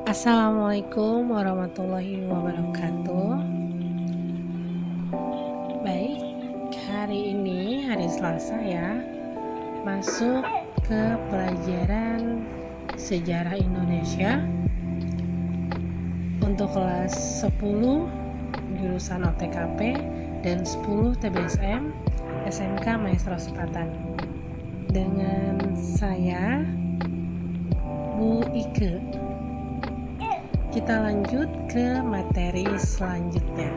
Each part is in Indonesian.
Assalamualaikum warahmatullahi wabarakatuh. Baik, hari ini hari Selasa ya, masuk ke pelajaran sejarah Indonesia untuk kelas 10 jurusan OTKP dan 10 TBSM SMK Maestro Sepatan dengan saya Bu Ike. Kita lanjut ke materi selanjutnya.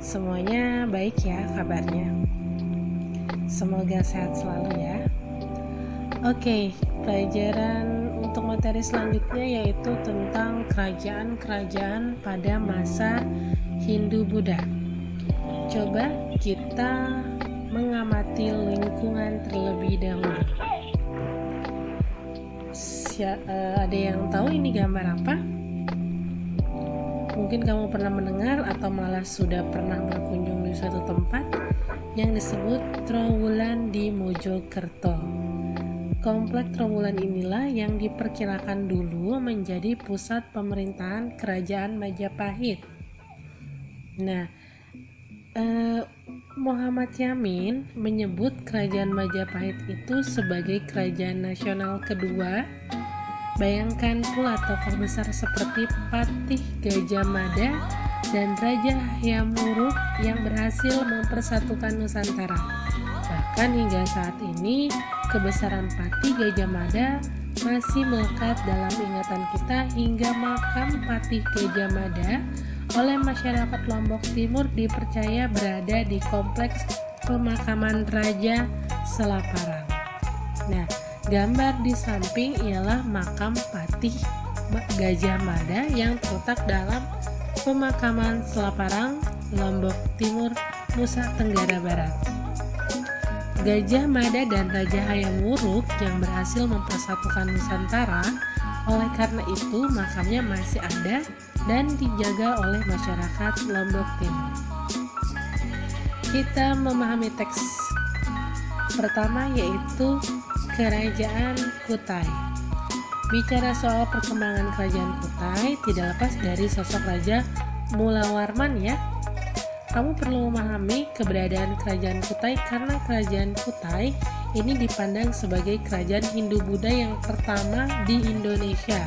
Semuanya baik ya kabarnya. Semoga sehat selalu ya. Oke, pelajaran untuk materi selanjutnya yaitu tentang kerajaan-kerajaan pada masa Hindu-Buddha. Coba kita mengamati lingkungan terlebih dahulu. Ada yang tahu ini gambar apa? Mungkin kamu pernah mendengar atau malah sudah pernah berkunjung di suatu tempat yang disebut Trowulan di Mojokerto. Komplek Trowulan inilah yang diperkirakan dulu menjadi pusat pemerintahan Kerajaan Majapahit. Nah, Muhammad Yamin menyebut Kerajaan Majapahit itu sebagai kerajaan nasional kedua. Bayangkan pula tokoh besar seperti Patih Gajah Mada dan Raja Hayam Wuruk yang berhasil mempersatukan Nusantara. Bahkan hingga saat ini, kebesaran Patih Gajah Mada masih melekat dalam ingatan kita hingga makam Patih Gajah Mada oleh masyarakat Lombok Timur dipercaya berada di kompleks pemakaman Raja Selaparang. Nah, gambar di samping ialah makam Patih Gajah Mada yang terletak dalam pemakaman Selaparang, Lombok Timur, Nusa Tenggara Barat. Gajah Mada dan Raja Hayam Wuruk yang berhasil mempersatukan Nusantara, oleh karena itu makamnya masih ada dan dijaga oleh masyarakat Lombok Timur. Kita memahami teks pertama yaitu Kerajaan Kutai. Bicara soal perkembangan Kerajaan Kutai tidak lepas dari sosok Raja Mulawarman ya. Kamu perlu memahami keberadaan Kerajaan Kutai karena Kerajaan Kutai ini dipandang sebagai kerajaan Hindu-Buddha yang pertama di Indonesia.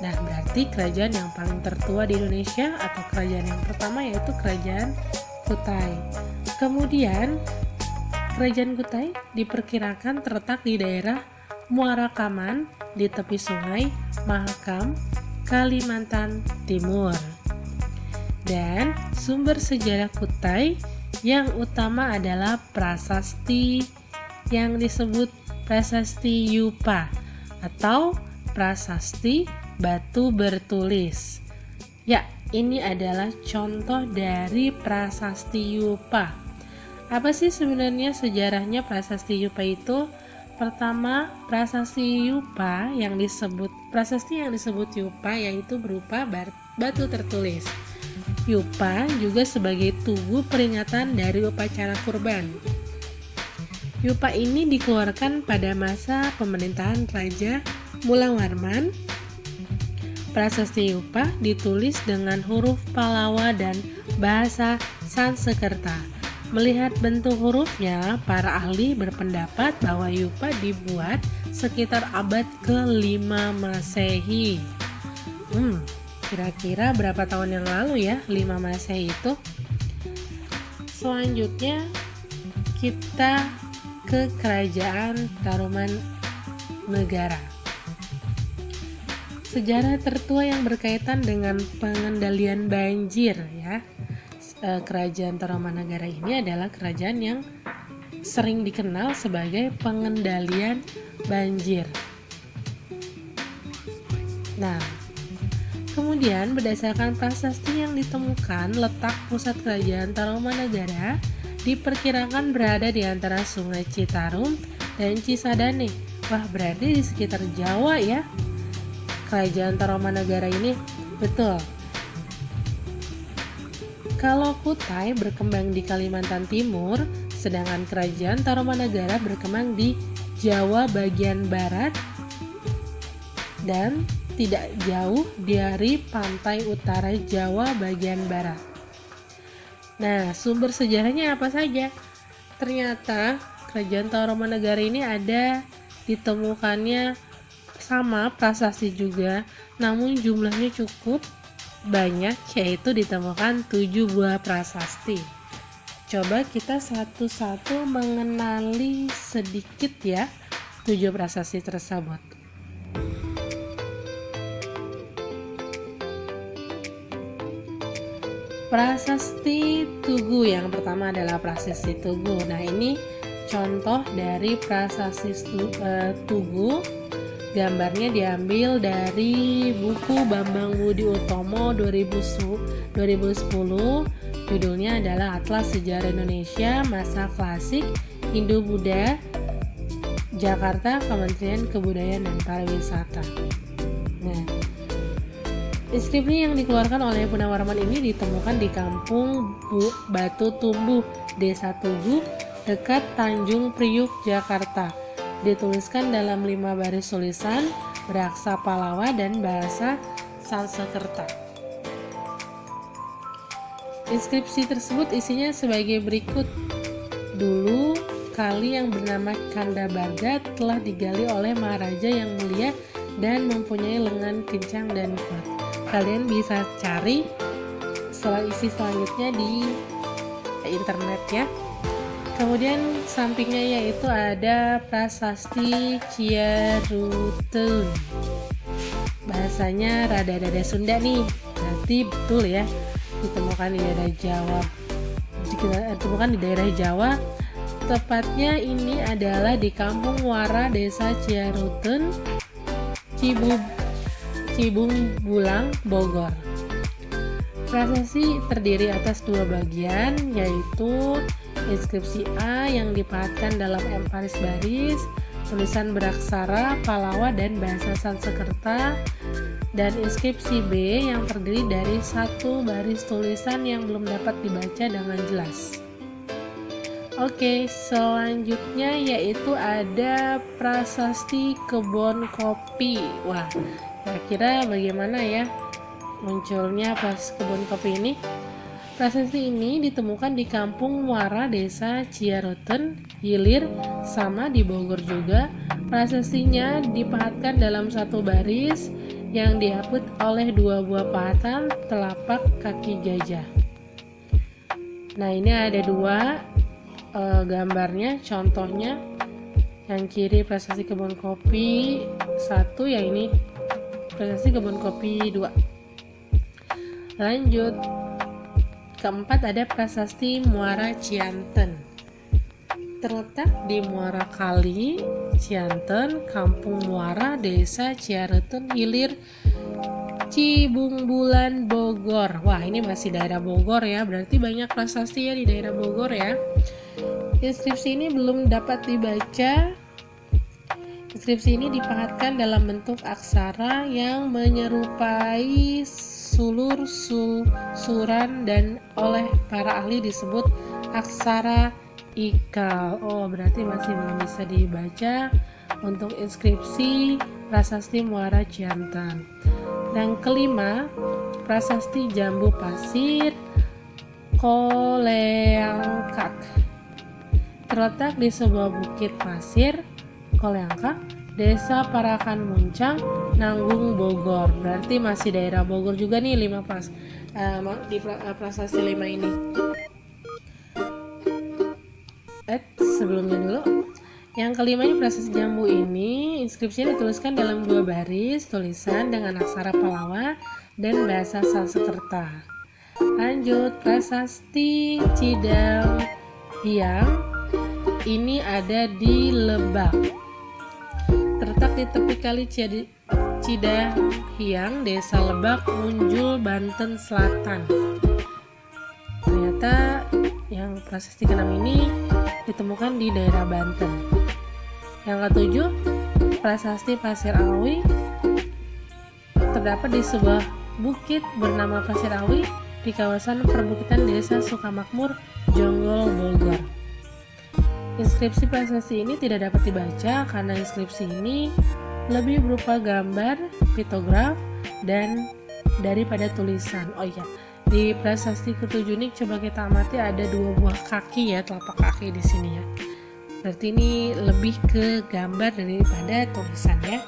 Nah, berarti kerajaan yang paling tertua di Indonesia atau kerajaan yang pertama yaitu Kerajaan Kutai. Kemudian Kerajaan Kutai diperkirakan terletak di daerah Muara Kaman di tepi sungai Mahakam, Kalimantan Timur. Dan sumber sejarah Kutai yang utama adalah prasasti yang disebut Prasasti Yupa atau prasasti batu bertulis. Ya, ini adalah contoh dari prasasti Yupa. Apa sih sebenarnya sejarahnya prasasti Yupa itu? Pertama, prasasti yang disebut Yupa yaitu berupa batu tertulis. Yupa juga sebagai tugu peringatan dari upacara kurban. Yupa ini dikeluarkan pada masa pemerintahan Raja Mulawarman. Prasasti Yupa ditulis dengan huruf Palawa dan bahasa Sanskerta. Melihat bentuk hurufnya, para ahli berpendapat bahwa Yupa dibuat sekitar abad ke-5 Masehi. Kira-kira berapa tahun yang lalu ya 5 Masehi itu? Selanjutnya kita ke Kerajaan Tarumanegara. Sejarah tertua yang berkaitan dengan pengendalian banjir ya. Kerajaan Tarumanegara ini adalah kerajaan yang sering dikenal sebagai pengendalian banjir. Nah, kemudian berdasarkan prasasti yang ditemukan, letak pusat kerajaan Tarumanegara diperkirakan berada di antara Sungai Citarum dan Cisadane. Wah, berarti di sekitar Jawa ya. Kerajaan Tarumanegara ini betul. Kalau Kutai berkembang di Kalimantan Timur, sedangkan Kerajaan Tarumanegara berkembang di Jawa bagian barat dan tidak jauh dari pantai utara Jawa bagian barat. Nah, sumber sejarahnya apa saja? Ternyata Kerajaan Tarumanegara ini ada ditemukannya sama prasasti juga, namun jumlahnya cukup banyak, yaitu ditemukan 7 buah prasasti. Coba kita satu-satu mengenali sedikit ya 7 prasasti tersebut. Prasasti Tugu, yang pertama adalah prasasti Tugu. Nah, ini contoh dari prasasti Tugu. Gambarnya diambil dari buku Bambang Budi Utomo 2010. Judulnya adalah Atlas Sejarah Indonesia Masa Klasik Hindu-Buddha, Jakarta, Kementerian Kebudayaan dan Pariwisata. Nah, inskripsi yang dikeluarkan oleh Gunawarman ini ditemukan di Kampung Batu Tumbuh, Desa Tugu, dekat Tanjung Priuk, Jakarta. Dituliskan dalam 5 baris tulisan beraksa Palawa dan bahasa Sanskerta. Inskripsi tersebut isinya sebagai berikut. Dulu kali yang bernama Kandabarga telah digali oleh Maharaja yang mulia dan mempunyai lengan kencang dan kuat. Kalian bisa cari isi selanjutnya di internet ya. Kemudian sampingnya yaitu ada prasasti Ciarutun. Bahasanya rada-rada Sunda nih, berarti betul ya, ditemukan di daerah Jawa. Tepatnya ini adalah di Kampung Muara, Desa Ciarutun, Cibung Bulang, Bogor. Prasasti terdiri atas 2 bagian, yaitu inskripsi A yang dipahatkan dalam emparis baris, tulisan beraksara Palawa dan bahasa Sanskerta, dan inskripsi B yang terdiri dari 1 baris tulisan yang belum dapat dibaca dengan jelas. Oke, selanjutnya yaitu ada prasasti Kebon Kopi. Wah, kira-kira bagaimana ya munculnya pas kebun kopi ini? Prasasti ini ditemukan di Kampung Muara, Desa Ciarutun, Hilir, sama di Bogor juga. Prasastinya dipahatkan dalam 1 baris yang dihapus oleh 2 buah pahatan telapak kaki gajah. Nah, ini ada 2 gambarnya, contohnya yang kiri prasasti kebun kopi 1, yang ini prasasti kebun kopi 2. Lanjut, keempat ada prasasti Muara Cianten. Terletak di Muara Kali, Cianten, Kampung Muara, Desa Ciarutun, Hilir, Cibung Bulan, Bogor. Wah, ini masih daerah Bogor ya, berarti banyak prasasti ya di daerah Bogor ya. Inskripsi ini belum dapat dibaca. Inskripsi ini dipahatkan dalam bentuk aksara yang menyerupai suran dan oleh para ahli disebut aksara ikal. Oh, berarti masih belum bisa dibaca untuk inskripsi prasasti Muara Cianten. Dan kelima, prasasti Jambu Pasir Koleangkak. Terletak di sebuah bukit pasir, Koleangkak, Desa Parakan Muncang, Nanggung, Bogor. Berarti masih daerah Bogor juga nih 5 di prasasti 5 ini. Sebelumnya dulu, yang kelima ini prasasti Jambu ini inskripsinya dituliskan dalam 2 baris tulisan dengan aksara Palawa dan bahasa Sanskerta. Lanjut, prasasti Cidang Hiang ini ada di Lebak. Terletak di tepi kali Cidahiang, Desa Lebak, Munjul, Banten Selatan. Ternyata yang prasasti ke-6 ini ditemukan di daerah Banten. Yang ke-7, prasasti Pasir Awi terdapat di sebuah bukit bernama Pasir Awi di kawasan perbukitan Desa Sukamakmur, Jonggol, Bogor. Inskripsi prasasti ini tidak dapat dibaca karena inskripsi ini lebih berupa gambar, piktograf, dan daripada tulisan. Oh iya, di prasasti ketujuh ini coba kita amati ada 2 buah kaki ya, telapak kaki di sini ya. Berarti ini lebih ke gambar daripada tulisan ya.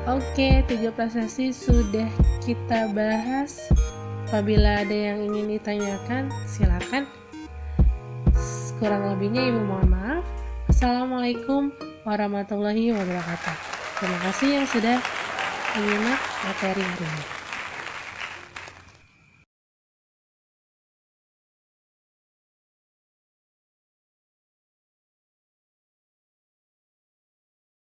Oke, 7 prasasti sudah kita bahas. Apabila ada yang ingin ditanyakan, silakan. Kurang lebihnya Ibu mohon maaf. Assalamualaikum warahmatullahi wabarakatuh. Terima kasih yang sudah menyimak materi hari ini.